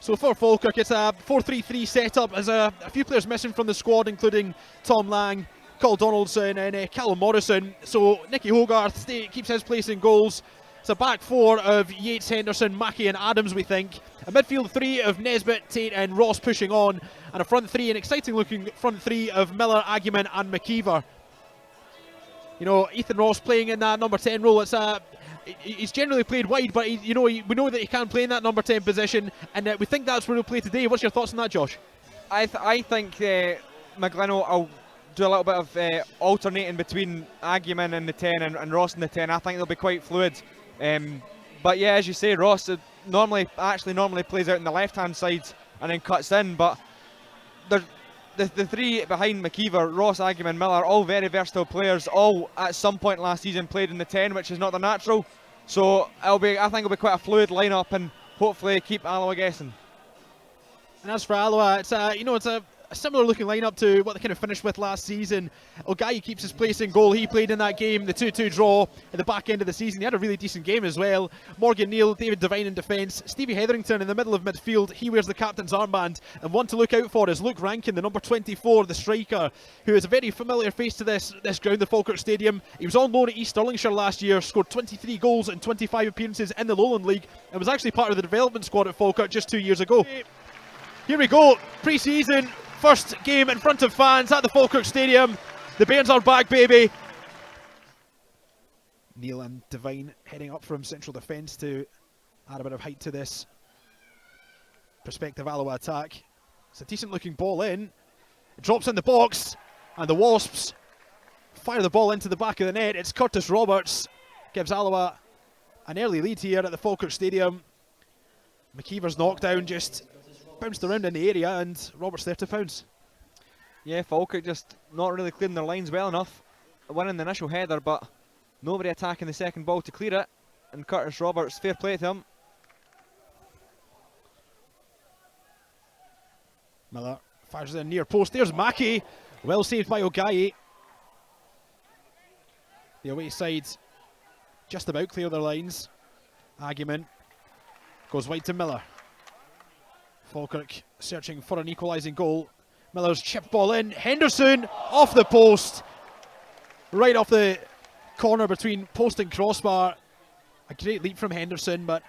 So for Falkirk, it's a 4-3-3 setup. There's a few players missing from the squad, including Tom Lang, Cole Donaldson and Callum Morrison. So Nicky Hogarth keeps his place in goals. It's a back four of Yates, Henderson, Mackey and Adams, we think. A midfield three of Nesbitt, Tate and Ross pushing on. And a front three, an exciting looking front three of Miller, Agyeman and McKeever. You know, Ethan Ross playing in that number 10 role. He's generally played wide, but we know that he can play in that number 10 position, and we think that's where he'll play today. What's your thoughts on that, Josh? I think McGlynn will do a little bit of alternating between Agyeman in the 10 and Ross in the 10. I think they'll be quite fluid. But yeah, as you say, Ross normally plays out in the left-hand side and then cuts in, but the three behind McKeever, Ross, Agyeman, Miller, all very versatile players, all at some point last season played in the 10, which is not their natural. So I think it'll be quite a fluid lineup and hopefully keep Alloa guessing. And as for Alloa, it's a similar looking lineup to what they kind of finished with last season. Ogayi keeps his place in goal. He played in that game, the 2-2 draw at the back end of the season. He had a really decent game as well. Morgan Neal, David Devine in defence. Stevie Hetherington in the middle of midfield. He wears the captain's armband. And one to look out for is Luke Rankin, the number 24, the striker, who is a very familiar face to this ground, the Falkirk Stadium. He was on loan at East Stirlingshire last year, scored 23 goals and 25 appearances in the Lowland League, and was actually part of the development squad at Falkirk just 2 years ago. Here we go, pre-season. First game in front of fans at the Falkirk Stadium. The Bairns are back, baby. Neil and Devine heading up from central defence to add a bit of height to this prospective Alloa attack. It's a decent looking ball in. It drops in the box and the Wasps fire the ball into the back of the net. It's Curtis Roberts. Gives Alloa an early lead here at the Falkirk Stadium. McKeever's knockdown just bounced around in the area and Roberts there to pounce. Yeah, Falkirk just not really clearing their lines well enough. Winning the initial header, but nobody attacking the second ball to clear it. And Curtis Roberts, fair play to him. Miller fires it in near post. There's Mackey. Well saved by Ogayi. The away side just about clear their lines. Agyeman goes wide to Miller. Falkirk searching for an equalising goal. Miller's chip ball in. Henderson off the post. Right off the corner between post and crossbar. A great leap from Henderson, but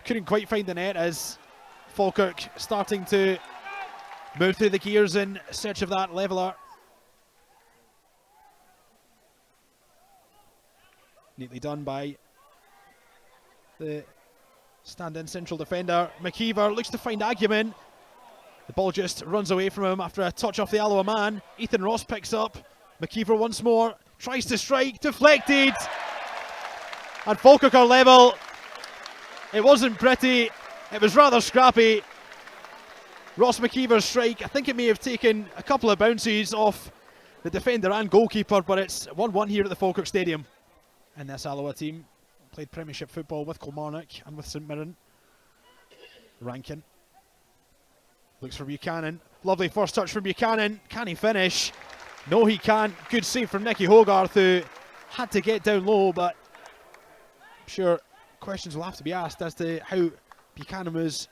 couldn't quite find the net as Falkirk starting to move through the gears in search of that leveller. Neatly done by the stand-in central defender. McKeever looks to find Agyeman. The ball just runs away from him after a touch off the Alloa man. Ethan Ross picks up. McKeever once more. Tries to strike. Deflected. And Falkirk are level. It wasn't pretty. It was rather scrappy. Ross McKeever's strike, I think it may have taken a couple of bounces off the defender and goalkeeper, but it's 1-1 here at the Falkirk Stadium. And this Alloa team played Premiership football with Kilmarnock and with St Mirren. Rankin looks for Buchanan. Lovely first touch from Buchanan. Can he finish? No, he can't. Good save from Nicky Hogarth, who had to get down low, but I'm sure questions will have to be asked as to how Buchanan was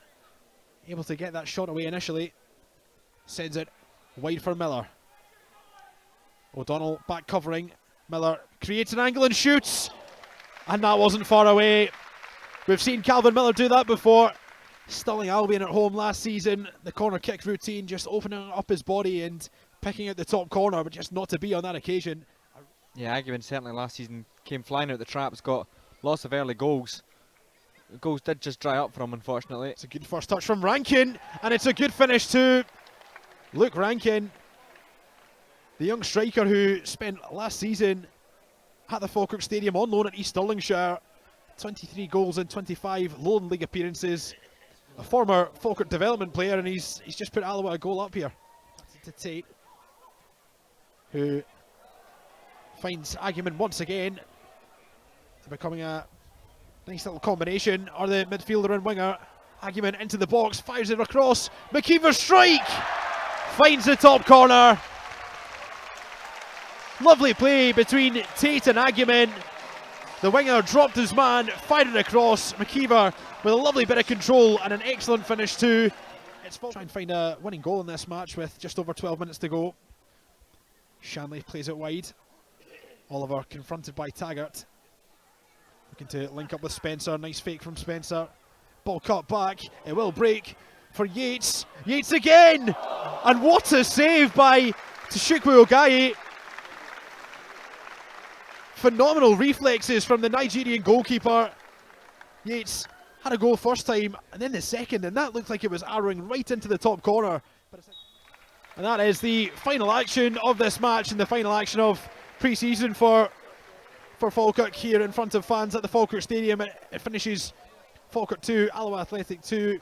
able to get that shot away initially. Sends it wide for Miller. O'Donnell back covering. Miller creates an angle and shoots. And that wasn't far away. We've seen Calvin Miller do that before. Stirling Albion at home last season. The corner kick routine, just opening up his body and picking out the top corner, but just not to be on that occasion. Yeah, Agyeman certainly last season came flying out the traps, got lots of early goals. The goals did just dry up for him, unfortunately. It's a good first touch from Rankin, and it's a good finish too. Luke Rankin, the young striker who spent last season at the Falkirk Stadium on loan at East Stirlingshire. 23 goals and 25 Lowland League appearances. A former Falkirk development player, and he's just put Alloa a goal up here. To Tate, who finds Agyeman once again. It's becoming a nice little combination. Are the midfielder and winger. Agyeman into the box, fires it across. McKeever's strike! Finds the top corner. Lovely play between Tate and Agyeman. The winger dropped his man, fired it across. McKeever with a lovely bit of control and an excellent finish too. It's try and find a winning goal in this match with just over 12 minutes to go. Shanley plays it wide. Oliver confronted by Taggart. Looking to link up with Spencer. Nice fake from Spencer. Ball cut back. It will break for Yates. Yates again! And what a save by Tshukwu Ogaye. Phenomenal reflexes from the Nigerian goalkeeper. Yates had a goal first time and then the second, and that looked like it was arrowing right into the top corner. And that is the final action of this match and the final action of pre-season for Falkirk here in front of fans at the Falkirk Stadium. It finishes Falkirk 2, Alloa Athletic 2.